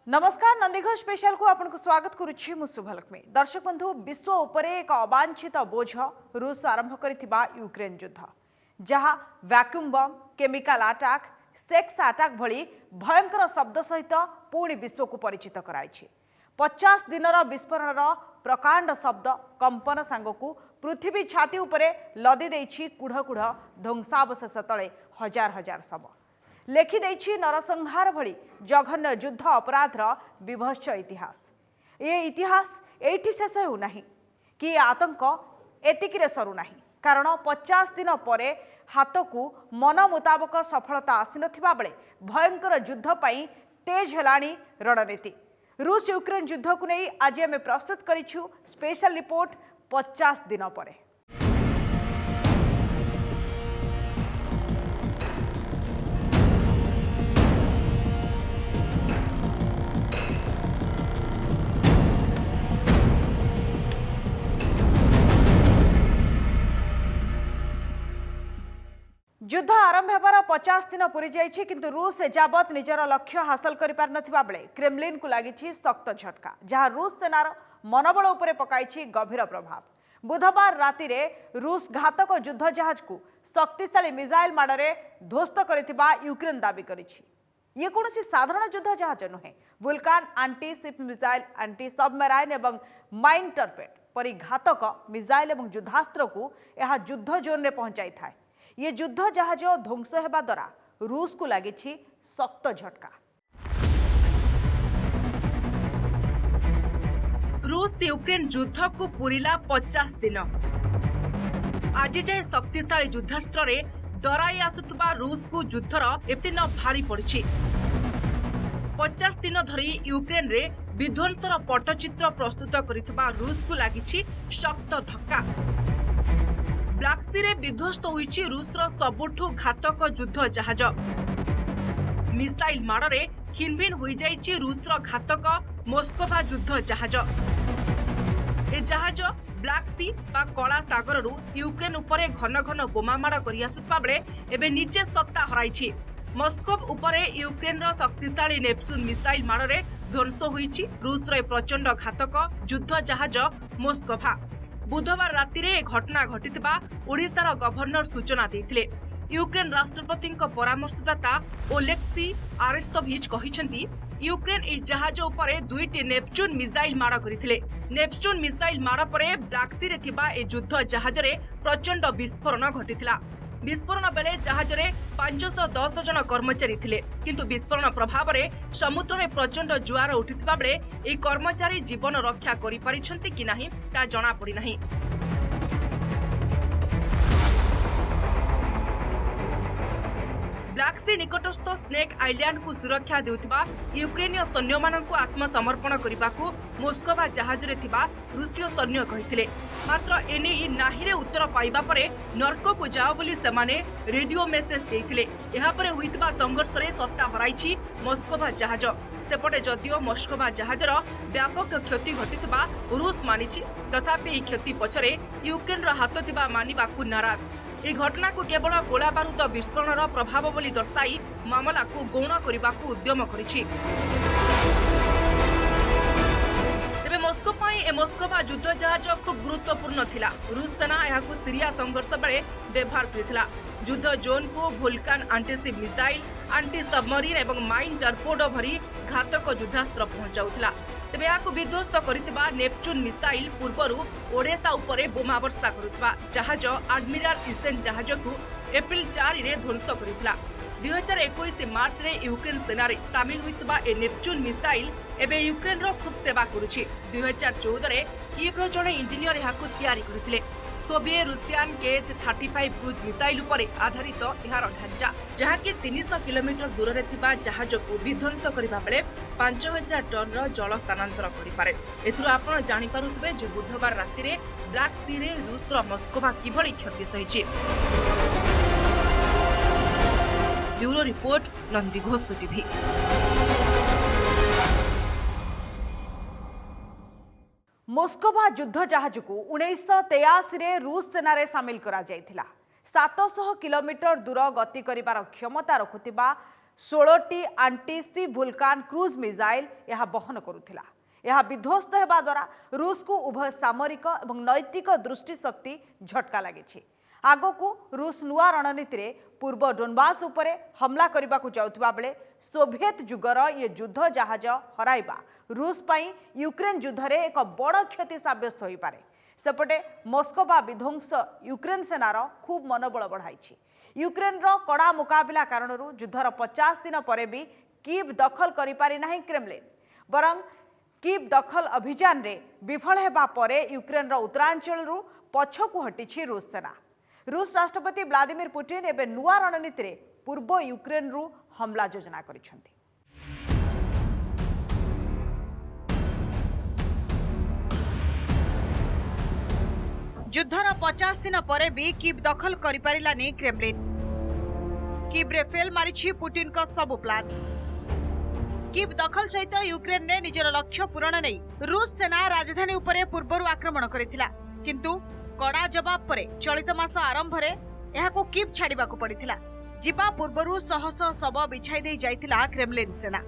नमस्कार नंदीघोष स्पेशल को आपको स्वागत करुच्ची मु शुभलक्ष्मी। दर्शक बंधु विश्व उपरे एक अवांछित बोझ रूस आरंभ करिथिबा यूक्रेन युद्ध जहाँ वैक्यूम बम केमिकल अटैक सेक्स अटैक भली भयंकर शब्द सहित पुणी विश्व को परिचित कराइछि। 50 दिनर विस्फोरणर प्रकांड शब्द कंपन सांगकू पृथ्वी छाती उपरे लदी देछि कुढ़ कुढ़ ध्वंसावशेष तले हजार हजार शव लेखि देछि नरसंहार भली जघन्य युद्ध अपराधर विभत्स इतिहास। ये इतिहास एठी शेष हेउना कि आतंक एतिकिरे सरुना कारण 50 दिन परे हाथकू मन मुताबक सफलता आसी नथिबा बेले भयंकर युद्ध पई तेज हेलाणी रणनीति। रूस यूक्रेन युद्ध को नहीं आज आम प्रस्तुत करिछु स्पेशल रिपोर्ट 50 दिन परे। युद्ध आरंभ होबार 50 दिन पूरी जाइछि किंतु रूस एजावत निजर लक्ष्य हासिल करि पार नथिबा बेले क्रेमलिन को लागिछि सख्त झटका जहां रूस सेनार मनोबल उपरे पकाइछि गभीर प्रभाव। बुधवार राति रे रूस घातक युद्ध जहाज को शक्तिशाली मिसाइल माडरे ध्वस्त करिथिबा यूक्रेन दाबी करिछि। ये कोनोसी साधारण युद्ध जहाज नुहे, Vulkan anti ship missile anti submarine एवं माइन टर्पेड परि घातक मिसाइल एवं युद्धास्त्र को यह युद्ध जोन रे पहुंचाई थाए। ये युद्ध जहाज ध्वंस होगा द्वारा रूस को लगी शक्त झटका। रूस यूक्रेन युद्ध को पूरीला 50 दिन। आज जाए शक्तिशाली युद्धास्त्र रे डराई आसुतबा रूस को युद्धर एते न भारी पड़ी। 50 दिन धरी यूक्रेन रे विध्वंसर पट्टचित्र प्रस्तुत करितबा रूस को लगी शक्त धक्का। ब्लैक सी रे विध्वस्त होईछि रूसर सबुठु घातक युद्ध जहाज। मिसाइल माड़े खिनभिन हो जाइछि रूसर घातक मोस्कोभा युद्ध जहाज। ए जहाज ब्लैक सी बा कला सागर रु यूक्रेन उपरे घन घन बोमा माड़ करि आसुतबा बेले एबे निजे सत्ता हराइछि। मस्कोव उपरे यूक्रेन रो शक्तिशाली नेपचून मिसाइल माड़े ध्वंस होईछि रूसर प्रचंड घातक युद्ध जहाज मोस्कोभा। बुधवार राति रे घटना घटिथिबा ओडिशार गवर्नर सूचना देथिले। यूक्रेन राष्ट्रपति परामर्शदाता ओलेक्सी आरेस्तोविच कहिसेंती यूक्रेन ए जहाज उपरे दुईटी नेपचून मिसाइल माड़ करिथिले। नेपचून मिसाइल माड़ परे ब्लैक सी रे थिबा ए युद्ध जहाज रे प्रचंड विस्फोरण घटिथिला। विस्फोरण बेले जहाज रे 510 जन कर्मचारी थिले किंतु विस्फोरण प्रभाव रे समुद्र में प्रचंड जुआर उठिथिबा बेले ए कर्मचारी जीवन रक्षा करि पारिछन्ति कि नाही ता जणा पड़ी नाही। ब्लैक सी निकटस्थ स्नेक आइलैंड को सुरक्षा देउथिबा यूक्रेनीय सैन्य मानक आत्मसमर्पण करने मोस्कोभा जहाज रे थिबा रूसीय सैन्य कहिथिले। मात्र एने नाहीरे उत्तर पाइबा परे नर्को को जाओ बोली सेमाने रेडियो मेसेज देइथिले। एहा परे होइतिबा संघर्ष रे सत्ता हराइछि मोस्कोभा जहाज। सेपटे जदिओ मोस्कोभा जहाजर व्यापक क्षति घटिथिबा रूस मानिछि तथापि एही क्षति पछरे यूक्रेन रो हाथ थिबा मानिबाकू नाराज। ए घटना को केवल गोला बारूद विस्फोरणर प्रभाव बोली दर्शाई मामला को गौण करने उद्यम करिछि। तेबे मस्को पई ए मोस्कोभा युद्ध जहाज खूब गुरुत्वपूर्ण थिला। रूस सेना एहाकू सीरिया संघर्ष बेले व्यवहार करथिला। युद्ध जोन को वुल्कान एंटीशिप मिसाइल एंटी सबमरीन एवं माइन टर्पेडो भरी घातक युद्धास्त्र पहुंचाउथिला। तेबे याकू विध्वस्त करितबा नेपचून मिसाइल पूर्वरु ओडेसा उपरे बोमा वर्षा करुतबा जहाज एडमिरल इसेन जहाज को एप्रिल 4 रे ध्वंस करितला। 2021 मार्च रे यूक्रेन सेना रे शामिल होइतबा ए नेपचून मिसाइल एबे यूक्रेन रो खूब सेवा करुछि। 2014 रे कीव रो जणे इंजीनियर याकू तयारी करितले। सोवियत रूसियान KH-35 क्रूज मिसाइल उपरे आधारित एहार ढांचा जहाँकि 300 किलोमीटर दूर रे थिबा जहाज को विध्वंस करबा बेले 5000 टन रो जल स्थानांतर करि पारे। एथुर आपण जानि पारुथबे जे बुधवार राति रे ब्लैक सी रे रूसर मस्कोभा किभଳି क्षति सहिछि। Bureau report Nandighosh TV. Moskva युद्ध जहाज को 1983 रे रूस सेना रे शामिल करा जायथिला। 700 किलोमीटर दूर गति करिबार क्षमता रखुतिबा 16टी आंटी सी वुल्कान क्रूज मिसाइल यह बहन करुथिला। यह विध्वस्त हेबा द्वारा रूस को उभय सामरिक और नैतिक दृष्टिशक्ति झटका लगी। आगकू रूस नुआ रणनीति रे पूर्व डोनबास उपरे हमला करने को जाउथिबा बेले सोभियत जुगर ये युद्ध जहाज हराइबा रूस पई यूक्रेन युद्ध रे एक बड़ क्षति साब्यस्त होई पारे। सेपटे मस्कोवा विध्वंस यूक्रेन सेनार खूब मनोबल बढ़ाई। यूक्रेन रो कड़ा मुकाबला कारण युद्धर 50 दिन पर भी कीव दखल करि पारि नाही क्रेमलिन। बरं कीव दखल अभियान रे विफल हेबा परे यूक्रेन रो उत्तरांचल रु पछकु हटिछि रूस सेना। रूस राष्ट्रपति व्लादिमीर पुतिन एबे नुआ रणनीति रे पूर्व यूक्रेन रु हमला योजना करिसेंती। युद्धर 50 दिन पर भी कीव दखल करि पारिलानी क्रेमलिन। कीव रे फेल मारिछि पुतिन का सब प्लान। कीव दखल सहित यूक्रेन ने निजर लक्ष्य पूरण नहीं रूस सेना राजधानी उपरे पूर्वरु आक्रमण करिथिला, किंतु कड़ा जवाब परे चलित मास आरंभ रे एहाको कीव छाड़िबा को पड़िथिला। जिबा पूर्वरु शह शह शव बिछाई दे जाइथिला क्रेमलिन सेना।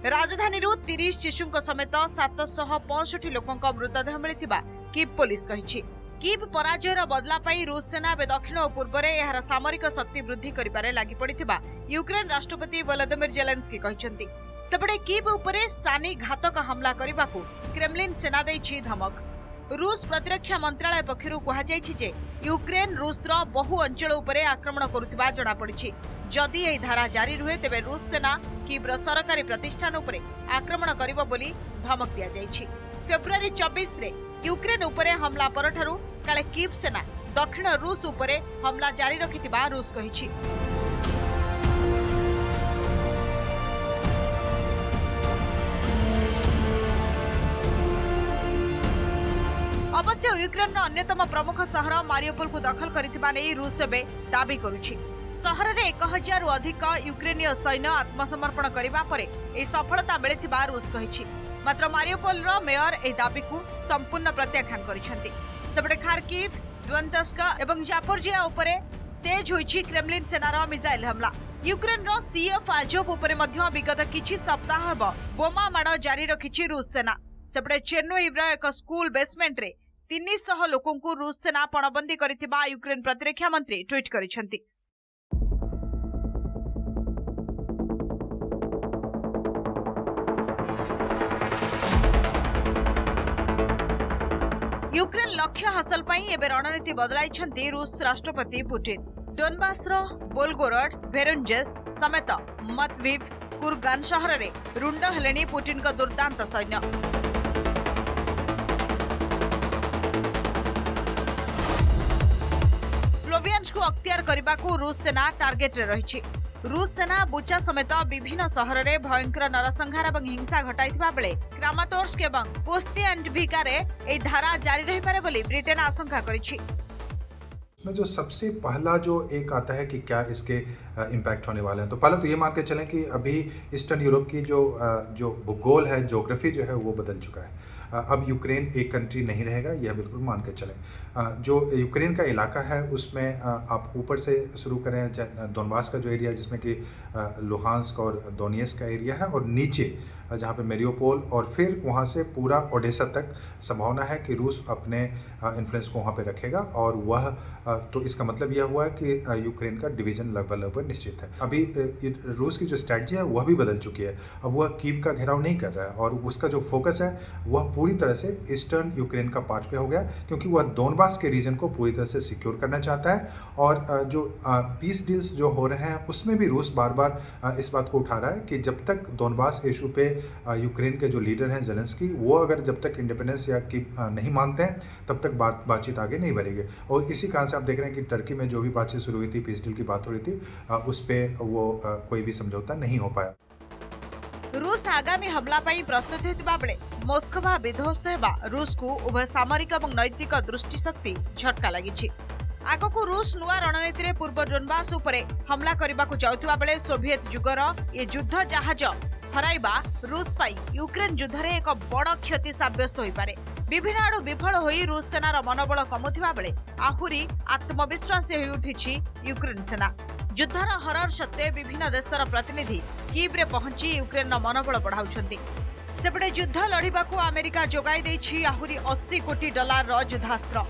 राजधानी 30 शिशुंक समेत 765 लोकंक मृतदेह मिलिथिबा कीव पुलिस कहिछि। कीव पराजयर बदला पाई रूस सेना बे दक्षिण और पूर्व रे एहार सामरिक शक्ति वृद्धि करिबारे लागि पड़िथिबा यूक्रेन राष्ट्रपति वोलोदिमिर जेलेंस्की कहिसंती। सेपटे कीव उपरे सानी घातक हमला करिबाकू क्रेमलिन सेना दैछि धमक। रूस प्रतिरक्षा मंत्रालय पक्षरु कहा जायछि जे यूक्रेन रूसर बहु अंचल उपरे आक्रमण करुथिबा जणा पड़िछि। जदि एही धारा जारी रुहे तेबे रूस सेना कीव्र सरकारी प्रतिष्ठान उपरे आक्रमण करिबो बोली धमक दिया जायछि। फेब्रुआरी 24 रे यूक्रेन उपरे हमला परठारु काले कीव सेना दक्षिण रूस उपरे हमला जारी रखिथिबा रूस कहिछि। अवश्य यूक्रेन अन्यतम प्रमुख शहर मारियोपोल को दखल करिथिबा नै रूस एबे दाबी करुछि। शहर रे 1000 अधिक यूक्रेनीय सैन्य आत्मसमर्पण करिबा परे ए सफलता मिलिथिबा रूस कहिछि। मात्र मारियोपोल रो मेयर ए दाबी को संपूर्ण प्रत्याख्यान करिसेंती। सेपटे खार्किव, ड्वंतस्क एवं जापोरिजिया उपरे तेज होइछि क्रेमलिन सेनार मिसाइल हमला। यूक्रेन रो सीएफ आजोव उपरे मध्य विगत किछि सप्ताह हेब बोमा माड़ जारी रखिछि रूस सेना। सेपटे चेर्नोइव एक स्कूल बेसमेंट रे 300 लोकों को रूस सेना पणबंदी करिथिबा यूक्रेन प्रतिरक्षा मंत्री ट्वीट करिसेंती। यूक्रेन लक्ष्य हासिल पई एबे रणनीति बदलाइछंती रूस राष्ट्रपति पुतिन। डोनबास रो बोल्गोरड, भेरोंजेस समेत मतविव, कुर्गान शहर रे रुंड हेलेनी पुतिन का दुर्दांत सैन्य। स्लोवियंस को अख्तियार करने को रूस सेना टार्गेट रे रही। रूस सेना बुचा समेत विभिन्न सहर रे भयंकर नरसंहार और हिंसा घटाइथिबा बेले क्रामातोर्स्क एवं कोस्तियानविका रे एई धारा जारी रही पारे बोली ब्रिटेन आशंका करिछि। में जो सबसे पहला जो एक आता है कि क्या इसके इम्पैक्ट होने वाले हैं, तो पहले तो ये मान के चलें कि अभी ईस्टर्न यूरोप की जो भूगोल है, ज्योग्राफी जो है वो बदल चुका है। अब यूक्रेन एक कंट्री नहीं रहेगा, यह बिल्कुल मान के चलें। जो यूक्रेन का इलाका है उसमें आप ऊपर से शुरू करें डोनबास का जो एरिया जिसमें कि लुहांस्क और दोनेत्स्क का एरिया है, और नीचे जहाँ पे मेरियोपोल, और फिर वहाँ से पूरा ओडेसा तक संभावना है कि रूस अपने इन्फ्लुएंस को वहाँ पे रखेगा। और वह तो इसका मतलब यह हुआ है कि यूक्रेन का डिवीज़न लगभग निश्चित है। अभी रूस की जो स्ट्रैटेजी है वह भी बदल चुकी है। अब वह कीव का घेराव नहीं कर रहा है और उसका जो फोकस है वह पूरी तरह से ईस्टर्न यूक्रेन का पार्ट पे हो गया, क्योंकि वह डोनबास के रीजन को पूरी तरह से सिक्योर करना चाहता है। और जो पीस डील्स जो हो रहे हैं उसमें भी रूस बार बार इस बात को उठा रहा है कि जब तक डोनबास इशू पे यूक्रेन के जो लीडर हैं जेलेंस्की, वो अगर जब तक इंडिपेंडेंस या की नहीं मानते हैं तब तक बातचीत आगे नहीं बढ़ेगी। और इसी कारण से आप देख रहे हैं कि टर्की में जो भी बातचीत शुरू हुई थी, पीस डील की बात हो रही थी, उस पर वो कोई भी समझौता नहीं हो पाया। रूस आगामी हमला पाई प्रस्तुत होतिबा बेले मस्कोवा विध्वस्त हेबा रूस को उभय सामरिक और नैतिक दृष्टिशक्ति झटका लागिछि। आगकू रूस नुआ रणनीति रे पूर्व डोनबास उपरे हमला करबा को जाउतिबा बेले सोभियत जुगर ये युद्ध जहाज हराइबा रूस पाई यूक्रेन युद्ध रे एक बड़ क्षति साब्यस्त होई पारे। विभिन्न आडु विफल होई रूस सेनार मनोबल कमुथिबा बेले आहुरी आत्मविश्वासी होई उठिछि यूक्रेन सेना। युद्धर हरर सत्वे विभिन्न देशर प्रतिनिधि कीव्रे पहुंची यूक्रेन मनोबल बढ़ाउछन्ति। सेपटे युद्ध लड़िबाकू अमेरिका जोगाई देछि आहुरी 80 कोटी डॉलर युद्धास्त्र।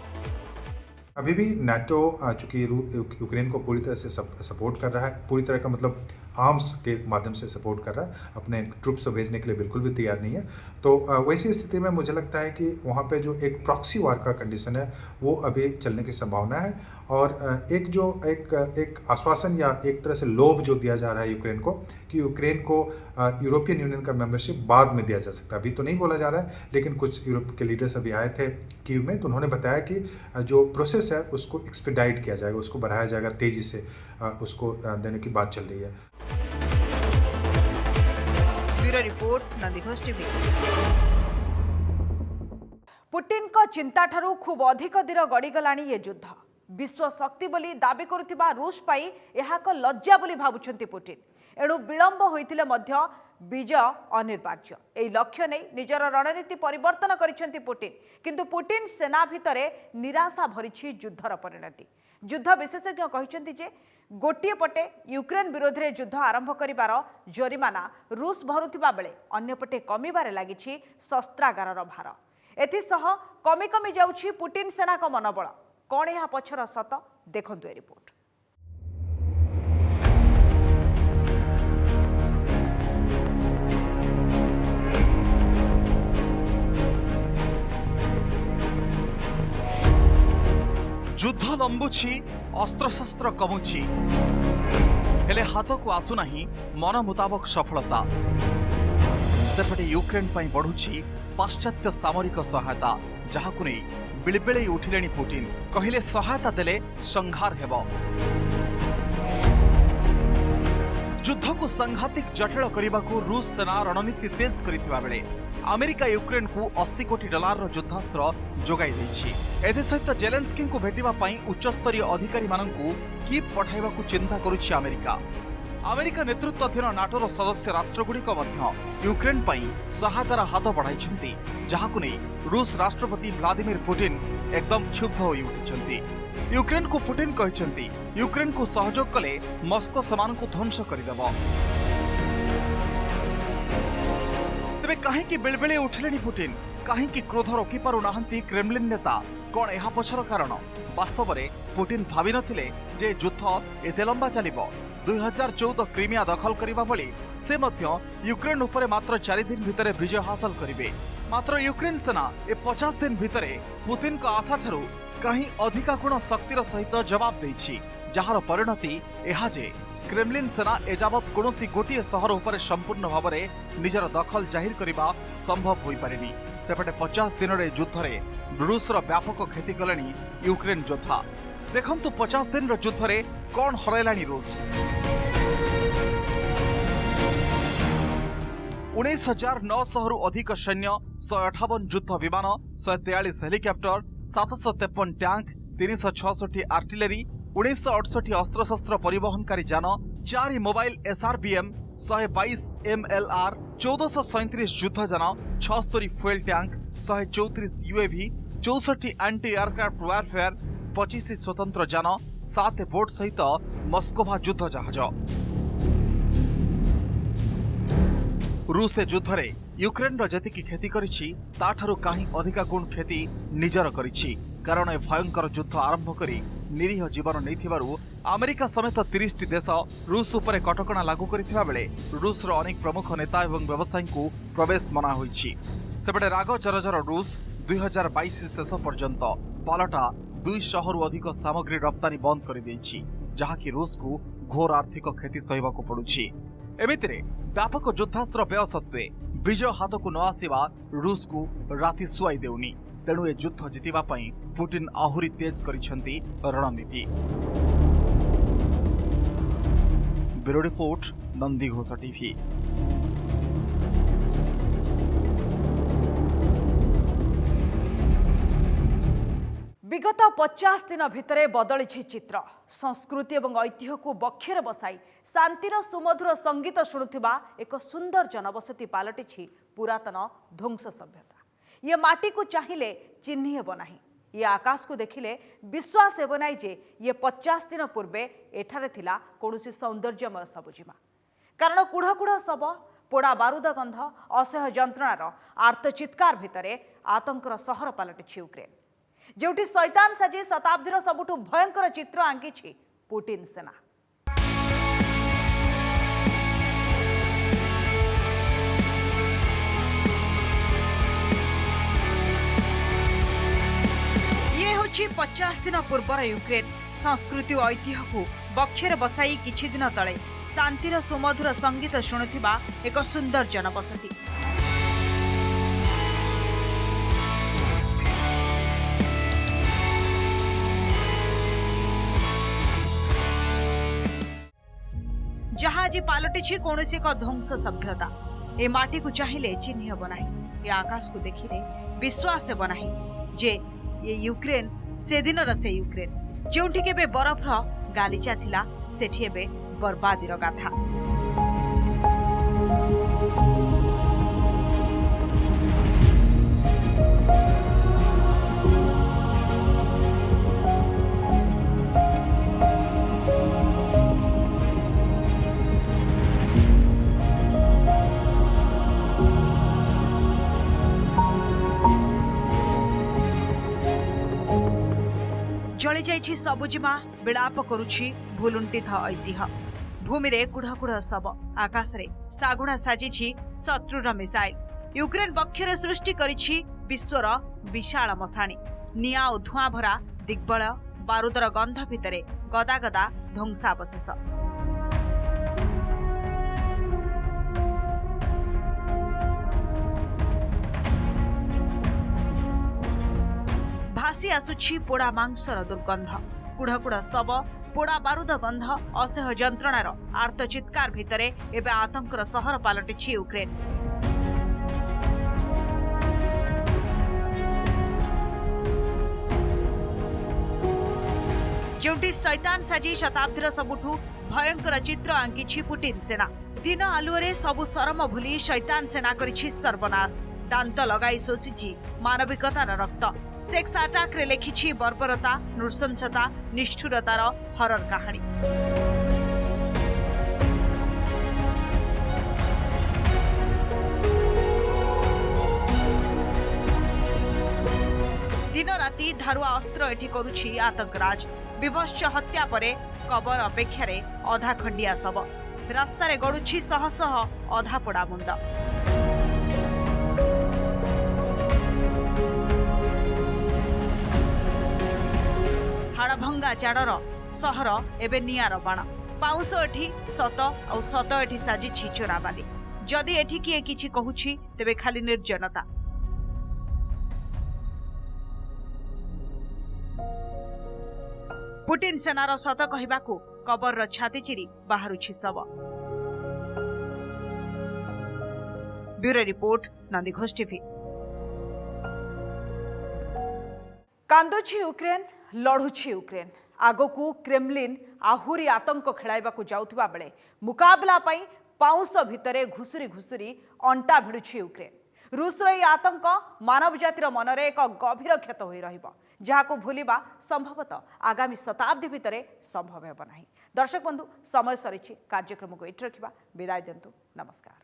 अभी भी नाटो चूंकि यूक्रेन को पूरी तरह से सपोर्ट कर रहा है, पूरी तरह का मतलब आर्म्स के माध्यम से सपोर्ट कर रहा है, अपने ट्रूप्स को भेजने के लिए बिल्कुल भी तैयार नहीं है। तो वैसी स्थिति में मुझे लगता है कि वहाँ पे जो एक प्रॉक्सी वार का कंडीशन है वो अभी चलने की संभावना है। और एक आश्वासन या एक तरह से लोभ जो दिया जा रहा है यूक्रेन को कि यूक्रेन को यूरोपियन यूनियन का मेंबरशिप बाद में दिया जा सकता है, अभी तो नहीं बोला जा रहा है। लेकिन कुछ यूरोप के लीडर्स अभी आए थे कीव में, तो उन्होंने बताया कि जो प्रोसेस है उसको एक्सपीडाइट किया जाएगा, उसको बढ़ाया जाएगा, तेजी से उसको देने की बात चल रही है। Bureau report, Nandighosh TV. Putin को चिंता ठारू खूब अधिक दिन गड़ीगलाणी ये युद्ध। विश्व शक्ति बोली दाबी करुथिबा रूस पाई यह एक लज्जा बोली भाबुछंती पुटिन। एणु विलंब होइतिले मध्य विजय अनिवार्य। एही लक्ष्य नहीं निजर रणनीति परिवर्तन करिसेंती पुटिन। किंतु पुटिन सेना भितरे निराशा भरिछि युद्धर परिणति। युद्ध विशेषज्ञ कहिसेंती जे गोटिए पटे यूक्रेन विरोध में युद्ध आरंभ करिबार जरिमाना रूस भरुथिबा बेले अन्यपटे कमिबारे लागिछि शस्त्रागारर भार। एथिसह कमी कमी जाउछि पुटिन सेना का मनोबल। कौन यह पछर सत देखंतु ए रिपोर्ट। युद्ध लंबुछि, अस्त्रशस्त्र कमुछि, हेले हाथ को आसुना मन मुताबक सफलता। सेपटे यूक्रेन पर बढ़ुछि पाश्चात्य सामरिक सहायता, जहाकु नै बिलबिले उठिलेनी पुटिन। कहिले सहायता देले संहार हेब। युद्ध को सांघातिक जटिल करने रूस सेना रणनीति तेज करथिबा बेले अमेरिका यूक्रेन को 80 कोटी डॉलर युद्धास्त्र जोगाई देछि। एथि सहित जेलेंस्की को भेटिबा पई उच्चस्तरीय अधिकारी माननकु कीव पठाइबाकू चिंता करुछि अमेरिका। अमेरिका नेतृत्वाधीन नाटोर सदस्य राष्ट्रगुड़िक यूक्रेन पई सहायतार हाथ बढ़ाइछन्ति, जहाकु नै रूस राष्ट्रपति व्लादिमीर पुटिन एकदम क्षुब्ध होई उठिछन्ति। यूक्रेन को पुटिन कहिछन्ति यूक्रेन को सहयोग कले मस्को समान को ध्वंस करदेब। तेबे काहेकि बेलबेले उठिलेनी पुटिन, काहेकि क्रोध रोकी पारु नाहंती क्रेमलिन नेता? कौन यह पछर कारण? वास्तव में पुटिन भावी नथिले जे युद्ध एते लंबा चलिबो। 2014 क्रीमिया दखल करबा बली से मध्य यूक्रेन उपरे मात्र 4 दिन भितरे विजय हासिल करिवे। मात्र यूक्रेन सेना ए 50 दिन भितरे पुतिन को आशा ठारू कहीं अधिका गुण शक्तिर सहित जवाब देछि, जहार परिणति एहा जे क्रेमलिन सेना एजावत कोनोसी गोटिए सहर उपरे संपूर्ण भाव में निजर दखल जाहिर करबा संभव होई पारेनी। सेपटे 50 दिन रे युद्ध रे रूसर व्यापक क्षति कलेनी यूक्रेन योद्धा। देखंतु 50 दिन रे युद्ध रे कोन हरैलानी रूस। 19,900 रु अधिक सैन्य, 158 युद्ध विमान, 143 हेलिकॉप्टर, 753 टैंक, 366 आर्टिलरी, 1968 अस्त्रशस्त्र परिवहनकारी जान, 4 mobile SRBM, 122 MLR, 1437 युद्धजान, 76 fuel tank, 134 UAV, 64 anti aircraft warfare, 25 स्वतंत्र जान, 7 बोट सहित मस्कोभा युद्ध जहाज। रूस युद्ध रे यूक्रेन जेतिकी क्षति करिछि ताठारु काहीं अधिका गुण क्षति निजर करिछि। कारण ए भयंकर युद्ध आरंभ करी निरीह जीवन नैथिबारु अमेरिका समेत 30 टी देश रूस उपरे कटकणा लागू करिथिबा बेले रूस रो अनेक प्रमुख नेता एवं व्यवसायी को प्रवेश मना होइछि। सेपटे राग जरजर रूस 2022 शेष पर्यंत पालटा 200 रु अधिक सामग्री रप्तानी बंद कर देछि, जहाकि रूस को घोर आर्थिक क्षति सहिबाकू पड़ुछि। एमितिरे व्यापक युद्धास्त्र व्यय सत्वे विजय हाथ को न आसिबा रूस को राति सुआई देउनी। तेणु ए युद्ध जितिबा पई पुटिन आहुरी तेज करिसेंती रणनीति। Bureau report, Nandighosh TV. विगत 50 दिन भितरे बदली चित्र। संस्कृति और ऐतिह्य को बक्षर बसाई शांतिर सुमधुर संगीत शुणुवा एक सुंदर जनबसती पलटि पुरातन ध्वंस सभ्यता। ये माटी को चाहिए चिन्ह हेब नाही। ये आकाश को देखिले विश्वास हेब नाई जे ये 50 दिन पूर्वे एठारे थिला कौनसी सौंदर्यमय सबुजिमा कारण कुढ़ कुढ़ शब पोड़ा बारूद गंध असह्य जंत्रणार आर्त चित्कार भितरे आतंकर सहर पलटिछि यूक्रेन जोठी शैतान साजी शताब्दीर सबुठु भयंकर चित्र आंकिछि पुतिन सेना। ये होछि 50 दिन पूर्वर यूक्रेन संस्कृति और ऐतिह्य को बक्षरे बसाई किछि दिन तले शांतिर सुमधुर संगीत शुणुथिबा एक सुंदर जनबसती। जहाँ आज पालटिछि कौनसी एक ध्वंस सभ्यता ए माटी को चाहिए चिन्ह हेब नाही ए आकाश को देखिले विश्वास हेब नाही जे ये यूक्रेन से दिनर से यूक्रेन जोठी केबे बरफर गालीचा थिला सेठी एबे बर्बादीर गाथा। जली जाइछि सबुजिमा विलाप करुछि भूलुंटित ऐतिह्य भूमि रे कुढ़ कुढ़ शब आकाश रे सागुणा साजिछि शत्रुर मिसाइल यूक्रेन पक्षरे सृष्टि करिछि विश्वर विशाल मशाणी निया और धुआं भरा दिग्बलय बारूदर गंध भितरे गदा गदा ध्वंसावशेष। भासी आसुछि पोड़ा मांसर दुर्गंध कुढ़ कुढ़ शब पोड़ा बारूद गंध असह्य जंत्रणार आर्त चित्कार भितरे एबे आतंकर सहर पलटिछि यूक्रेन। जोठी शैतान साजी शताब्दीर सबुठु भयंकर चित्र आंकिछि पुतिन सेना दिन आलुअरे सबु शरम भूली शैतान सेना करिछि सर्वनाश दांत लगाई शोषिछि मानविकतार रक्त सेक्स अटैक रे लेखिछि बर्बरता नृशंसता निष्ठुरतार हरर कहानी। दिन राति धारुआ अस्त्र एठी करुछि आतंकराज विभत्स हत्या परे कबर अपेक्षारे अधा खंडिया शव रास्तारे गड़ुछि शह शह अधा पोड़ा मुंड। हाड़भंगा जाड़र सहर एबे नियार बाण पाउस एठी सत और सत एठी साजिछि चोराबाली जदि एठी किए किछि कहुछि तेबे खाली निर्जनता। पुतिन सेनार सत कहिबाकू कबरर छाती चिरी बाहरुछि शव। Bureau report Nandighosh TV. कांदुछि यूक्रेन लढुछि यूक्रेन आगकू क्रेमलिन आहुरी आतंक खेलाइबाकू जाउथिबा बेले मुकाबला पई पाउंस भितरे घुसुरी घुसुरी अंटा भिडुछि यूक्रेन। रूसर यह आतंक मानव जातिर मनरे एक गभीर क्षत होई रहिबो जहाको भूलिबा संभवतः आगामी शताब्दी भितरे संभव हेब नाही। दर्शक बंधु समय सरिछि कार्यक्रम को एठी रखिबा विदाय देंतु नमस्कार।